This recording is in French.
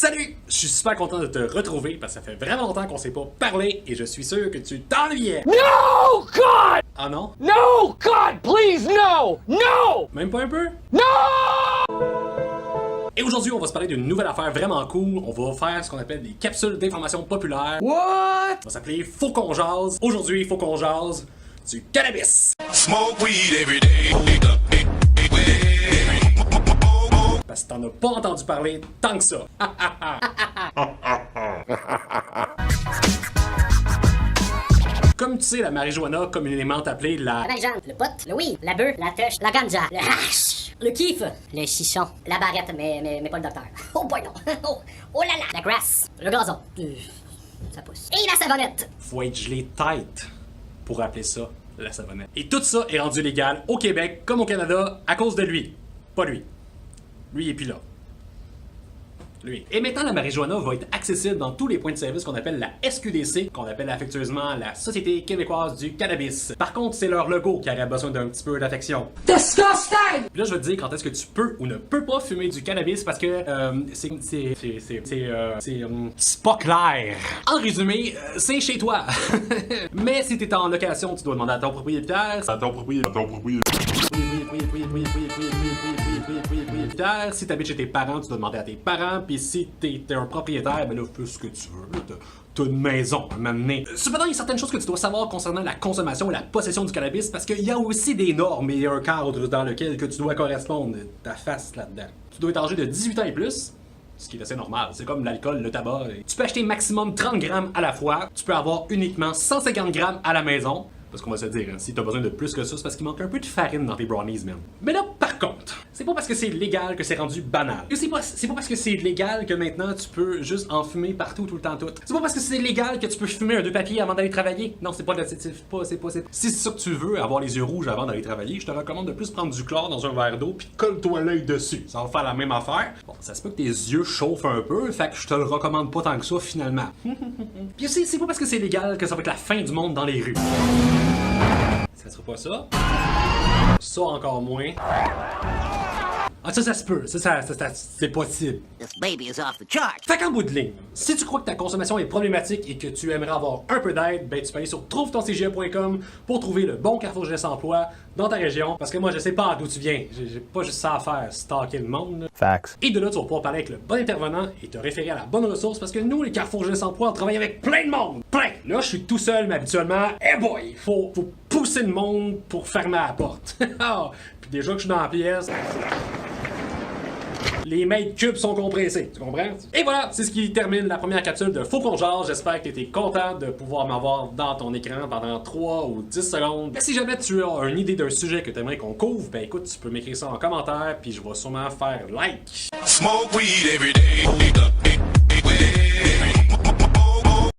Salut! Je suis super content de te retrouver parce que ça fait vraiment longtemps qu'on s'est pas parlé et je suis sûr que tu t'ennuyais. No, God! Ah non? No, God, please, no! No! Même pas un peu? No! Et aujourd'hui, on va se parler d'une nouvelle affaire vraiment cool. On va faire ce qu'on appelle des capsules d'information populaire. What? Ça va s'appeler Faut qu'on jase. Aujourd'hui, faut qu'on jase du cannabis. Smoke weed every day. Parce que t'en as pas entendu parler tant que ça. Comme tu sais, la marijuana, communément appelée la... La marijuana, le pot, le weed, la bœuf, la touche, la ganja, le hash, le kiff, le chichon, la barrette, mais pas le docteur. Oh boy non, oh là là, la grass, le gazon, ça pousse. Et la savonnette. Faut être gelé tête pour appeler ça la savonnette. Et tout ça est rendu légal au Québec comme au Canada à cause de lui. Pas lui. Lui, il est plus là. Lui. Et maintenant, la marijuana va être accessible dans tous les points de service qu'on appelle la SQDC, qu'on appelle affectueusement la Société québécoise du cannabis. Par contre, c'est leur logo qui aurait besoin d'un petit peu d'affection. Disgusting! Puis là, je vais te dire quand est-ce que tu peux ou ne peux pas fumer du cannabis parce que c'est pas clair. En résumé, c'est chez toi. Mais si t'es en location, tu dois demander à ton propriétaire. Si t'habites chez tes parents, tu dois demander à tes parents. Puis si t'es un propriétaire, ben là, fais ce que tu veux. T'as une maison à m'amener. Cependant, il y a certaines choses que tu dois savoir concernant la consommation et la possession du cannabis parce qu'il y a aussi des normes et un cadre dans lequel que tu dois correspondre. Ta face là-dedans. Tu dois être âgé de 18 ans et plus. Ce qui est assez normal, c'est comme l'alcool, le tabac. Tu peux acheter maximum 30 grammes à la fois. Tu peux avoir uniquement 150 grammes à la maison. Parce qu'on va se dire, hein, si t'as besoin de plus que ça, c'est parce qu'il manque un peu de farine dans tes brownies, man. Mais là, par contre, c'est pas parce que c'est légal que c'est rendu banal. Et c'est pas parce que c'est légal que maintenant tu peux juste en fumer partout, tout le temps, tout. C'est pas parce que c'est légal que tu peux fumer un 2 papiers avant d'aller travailler. Non, c'est pas le c'est pas. Si c'est ça que tu veux, avoir les yeux rouges avant d'aller travailler, je te recommande de plus prendre du chlore dans un verre d'eau puis colle-toi l'œil dessus. Ça va faire la même affaire. Bon, ça se peut que tes yeux chauffent un peu, fait que je te le recommande pas tant que ça finalement. Puis aussi, c'est pas parce que c'est légal que ça va être la fin du monde dans les rues. Ça sera pas ça. Ça encore moins. Ah ça se peut, ça c'est possible. This baby is off the chart. Fait qu'en bout de ligne, si tu crois que ta consommation est problématique et que tu aimerais avoir un peu d'aide, ben tu peux aller sur trouvetonscge.com pour trouver le bon Carrefour Jeunesse Emploi dans ta région. Parce que moi je sais pas d'où tu viens, j'ai pas juste ça à faire, stalker le monde. Là. Facts. Et de là tu vas pouvoir parler avec le bon intervenant et te référer à la bonne ressource parce que nous les Carrefour Jeunesse Emploi on travaille avec plein de monde. Plein! Là je suis tout seul mais habituellement, boy, faut pousser le monde pour fermer la porte. Puis déjà que je suis dans la pièce... Les mètres cubes sont compressés, tu comprends? Et voilà, c'est ce qui termine la première capsule de Faut qu'on jase. J'espère que tu étais content de pouvoir m'avoir dans ton écran pendant 3 ou 10 secondes. Et si jamais tu as une idée d'un sujet que tu aimerais qu'on couvre, ben écoute, tu peux m'écrire ça en commentaire, puis je vais sûrement faire like. Smoke weed every day.